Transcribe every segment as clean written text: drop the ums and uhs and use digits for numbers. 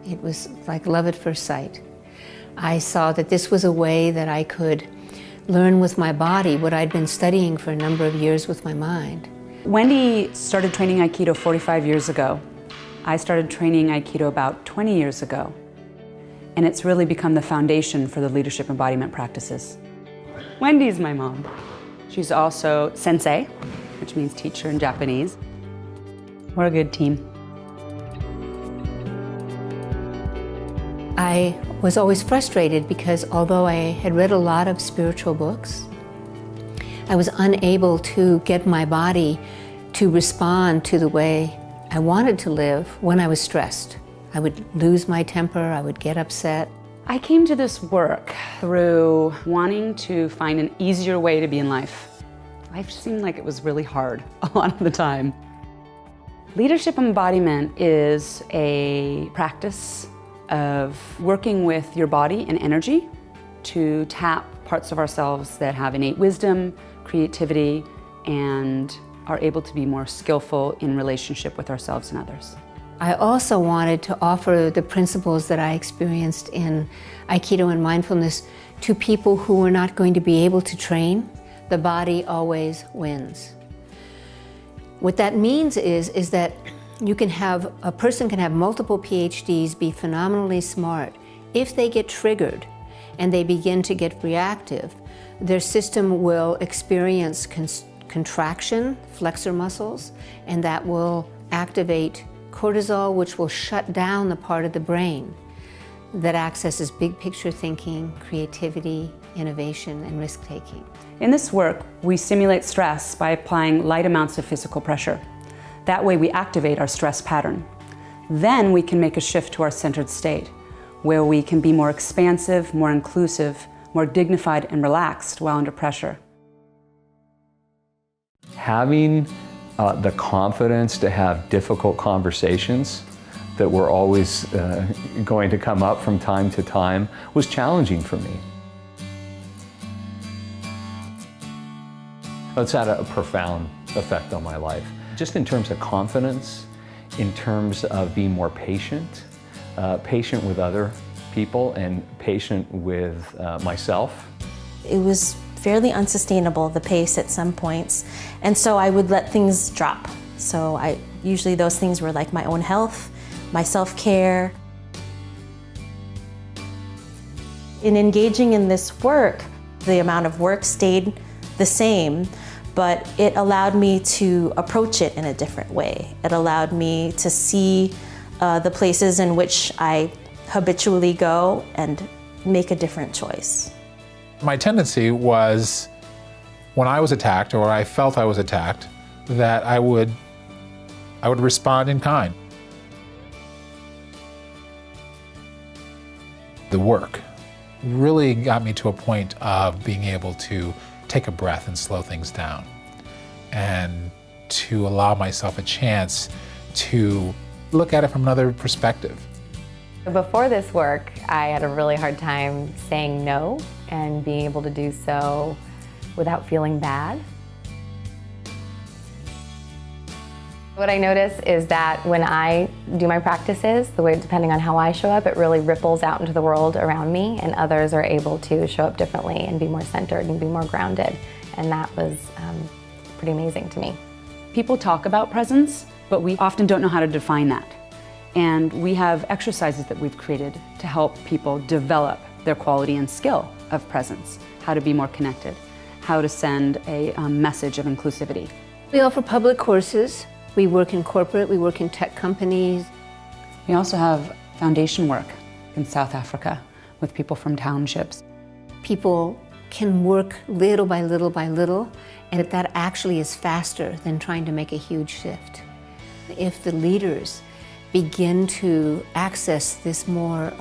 It was like love at first sight. I saw that this was a way that I could learn with my body what I'd been studying for a number of years with my mind. Wendy started training Aikido 45 years ago. I started training Aikido about 20 years ago. And it's really become the foundation for the leadership embodiment practices. Wendy's my mom. She's also sensei, which means teacher in Japanese. We're a good team. I was always frustrated because although I had read a lot of spiritual books, I was unable to get my body to respond to the way I wanted to live when I was stressed. I would lose my temper, I would get upset. I came to this work through wanting to find an easier way to be in life. Life seemed like it was really hard a lot of the time. Leadership embodiment is a practice of working with your body and energy to tap parts of ourselves that have innate wisdom, creativity, and are able to be more skillful in relationship with ourselves and others. I also wanted to offer the principles that I experienced in Aikido and mindfulness to people who were not going to be able to train. The body always wins. What that means is that a person can have multiple PhDs, be phenomenally smart. If they get triggered and they begin to get reactive, their system will experience contraction, flexor muscles, and that will activate cortisol, which will shut down the part of the brain that accesses big picture thinking, creativity, innovation, and risk-taking. In this work, we simulate stress by applying light amounts of physical pressure. That way we activate our stress pattern. Then we can make a shift to our centered state, where we can be more expansive, more inclusive, more dignified and relaxed while under pressure. Having the confidence to have difficult conversations that were always going to come up from time to time was challenging for me. It's had a profound effect on my life. Just in terms of confidence, in terms of being more patient, patient with other people and patient with myself. It was fairly unsustainable, the pace at some points, and so I would let things drop. So usually those things were like my own health, my self-care. In engaging in this work, the amount of work stayed the same, but it allowed me to approach it in a different way. It allowed me to see the places in which I habitually go and make a different choice. My tendency was, when I was attacked or I felt I was attacked, that I would respond in kind. The work really got me to a point of being able to take a breath and slow things down, and to allow myself a chance to look at it from another perspective. Before this work, I had a really hard time saying no and being able to do so without feeling bad. What I notice is that when I do my practices, depending on how I show up, it really ripples out into the world around me, and others are able to show up differently and be more centered and be more grounded. And that was pretty amazing to me. People talk about presence, but we often don't know how to define that. And we have exercises that we've created to help people develop their quality and skill of presence, how to be more connected, how to send a message of inclusivity. We offer public courses. We work in corporate, we work in tech companies. We also have foundation work in South Africa with people from townships. People can work little by little by little, and that actually is faster than trying to make a huge shift. If the leaders begin to access this more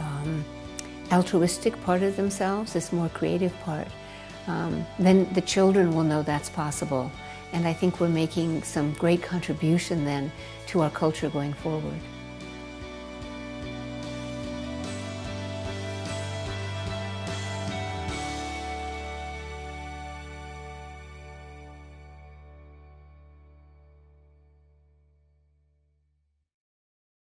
altruistic part of themselves, this more creative part, then the children will know that's possible. And I think we're making some great contribution then to our culture going forward.